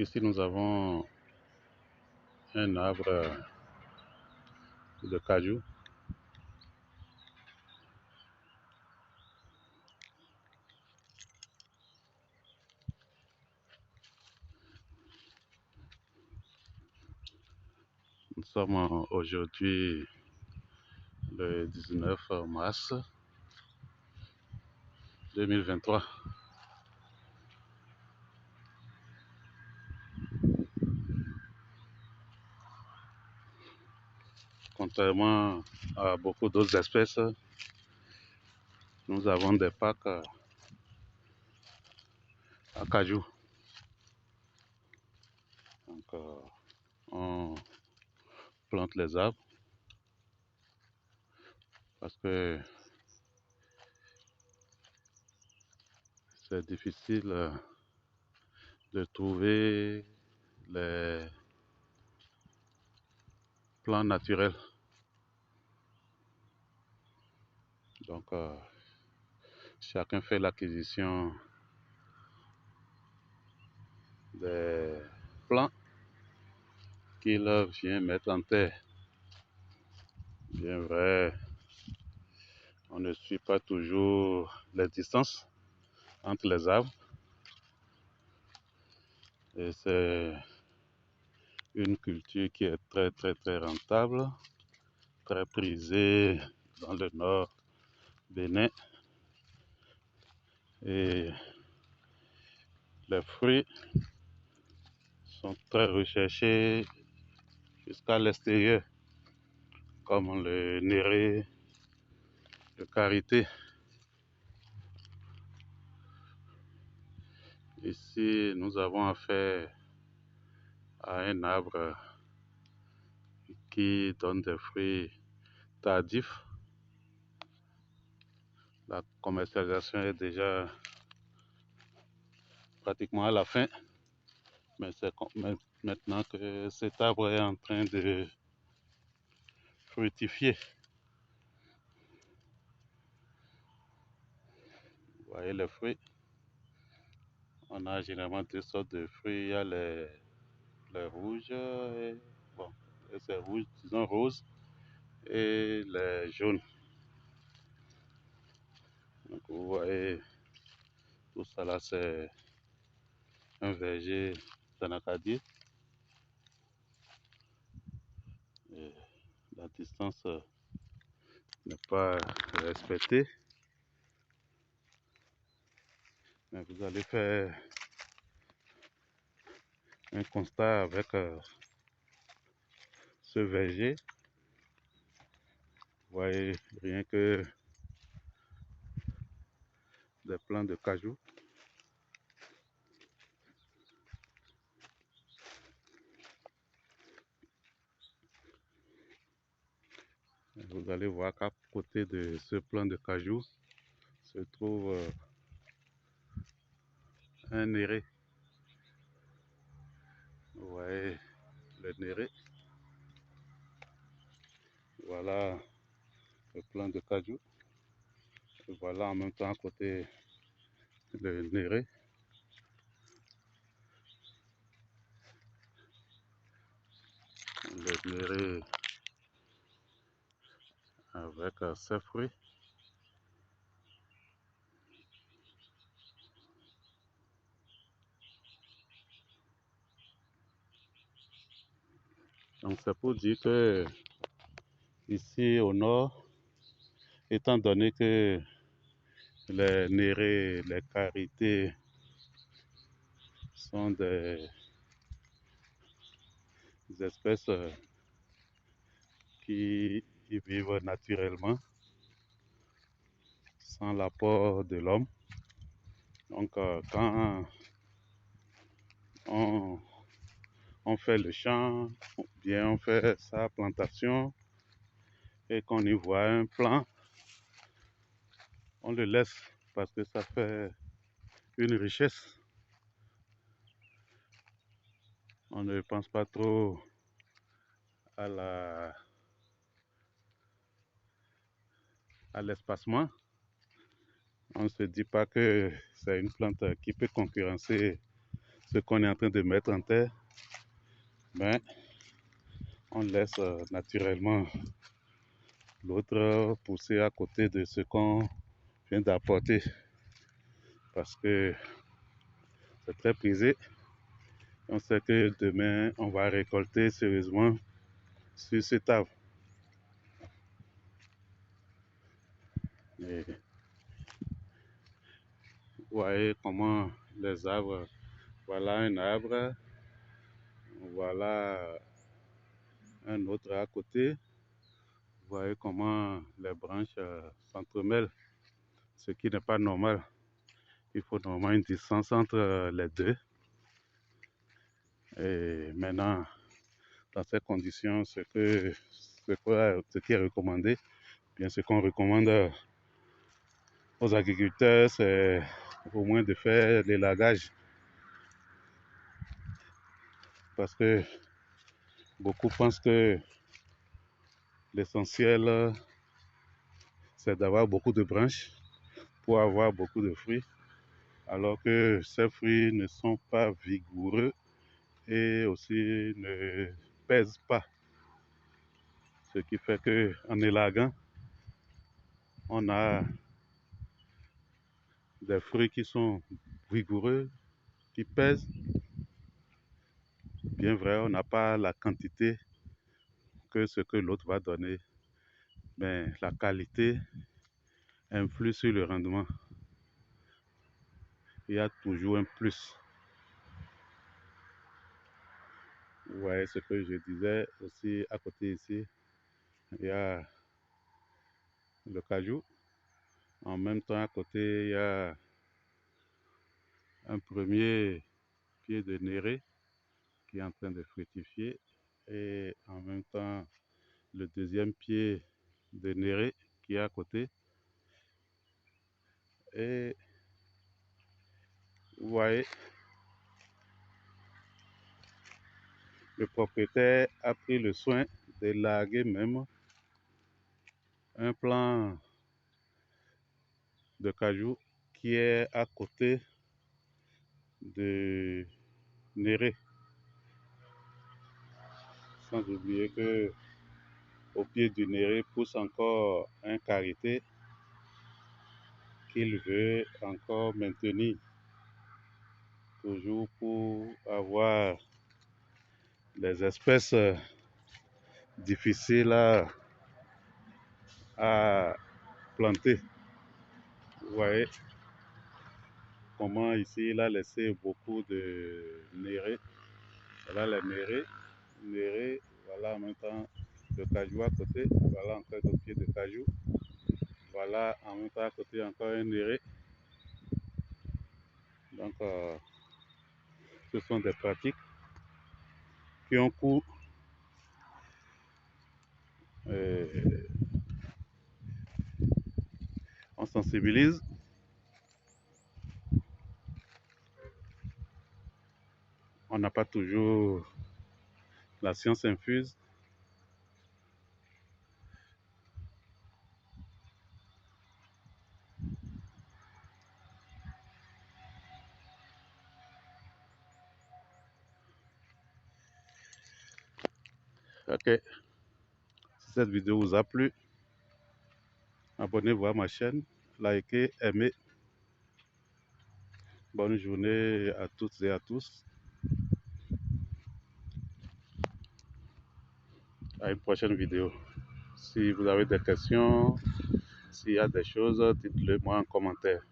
Ici, nous avons un arbre de cajou. Nous sommes aujourd'hui le 19 mars 2023. Contrairement à beaucoup d'autres espèces, nous avons des parcs à cajou. Donc, on plante les arbres parce que c'est difficile de trouver les plants naturels. Donc, chacun fait l'acquisition des plants qu'il vient mettre en terre. Bien vrai, on ne suit pas toujours les distances entre les arbres. Et c'est une culture qui est très rentable, très prisée dans le nord Bénin. Et les fruits sont très recherchés jusqu'à l'extérieur, comme le néré, le karité. Ici, nous avons affaire à un arbre qui donne des fruits tardifs. La commercialisation est déjà pratiquement à la fin, mais c'est maintenant que cet arbre est en train de fructifier. Vous voyez les fruits. On a généralement deux sortes de fruits. Il y a les rouges, c'est rouge, disons rose, et les jaunes. Donc vous voyez, tout ça là, c'est un verger d'anacadier. La distance n'est pas respectée. Mais vous allez faire un constat avec ce verger. Vous voyez rien que des plants de cajou. Vous allez voir qu'à côté de ce plant de cajou se trouve un néré. Vous voyez le néré. Voilà le plant de cajou. Et voilà en même temps à côté le néré. Le néré avec ses fruits. Donc c'est pour dire que ici au nord, étant donné que les nérés, les karités sont des espèces qui y vivent naturellement, sans l'apport de l'homme. Donc quand on fait le champ, ou bien on fait sa plantation, et qu'on y voit un plant, on le laisse parce que ça fait une richesse. On ne pense pas trop à l'espacement. On ne se dit pas que c'est une plante qui peut concurrencer ce qu'on est en train de mettre en terre, ben, on laisse naturellement l'autre pousser à côté de ce qu'on vient d'apporter, parce que c'est très prisé. On sait que demain, on va récolter sérieusement sur cet arbre. Et vous voyez comment les arbres, voilà un arbre, voilà un autre à côté. Vous voyez comment les branches s'entremêlent, ce qui n'est pas normal. Il faut normalement une distance entre les deux. Et maintenant, dans ces conditions, ce qui est recommandé, bien ce qu'on recommande aux agriculteurs, c'est au moins de faire l'élagage. Parce que beaucoup pensent que l'essentiel, c'est d'avoir beaucoup de branches pour avoir beaucoup de fruits, alors que ces fruits ne sont pas vigoureux et aussi ne pèsent pas. Ce qui fait qu'en élaguant, on a des fruits qui sont vigoureux, qui pèsent. Bien vrai, on n'a pas la quantité que ce que l'autre va donner, mais la qualité influe sur le rendement. Il y a toujours un plus. Vous voyez ce que je disais aussi à côté ici, il y a le cajou. En même temps, à côté, il y a un premier pied de néré qui est en train de fructifier. Et en même temps, le deuxième pied de néré qui est à côté. Et vous voyez, le propriétaire a pris le soin d'élaguer même un plant de cajou qui est à côté de néré. Sans oublier que au pied du néré pousse encore un karité qu'il veut encore maintenir, toujours pour avoir des espèces difficiles à planter. Vous voyez comment ici il a laissé beaucoup de néré. Voilà les néré, voilà en même temps le cajou à côté, voilà encore d'autres pieds de cajou. Voilà en même temps à côté encore un néré. Donc ce sont des pratiques qui ont cours. On sensibilise. On n'a pas toujours la science infuse. Ok. Si cette vidéo vous a plu, abonnez-vous à ma chaîne, likez, aimez. Bonne journée à toutes et à tous. À une prochaine vidéo. Si vous avez des questions, s'il y a des choses, dites-le moi en commentaire.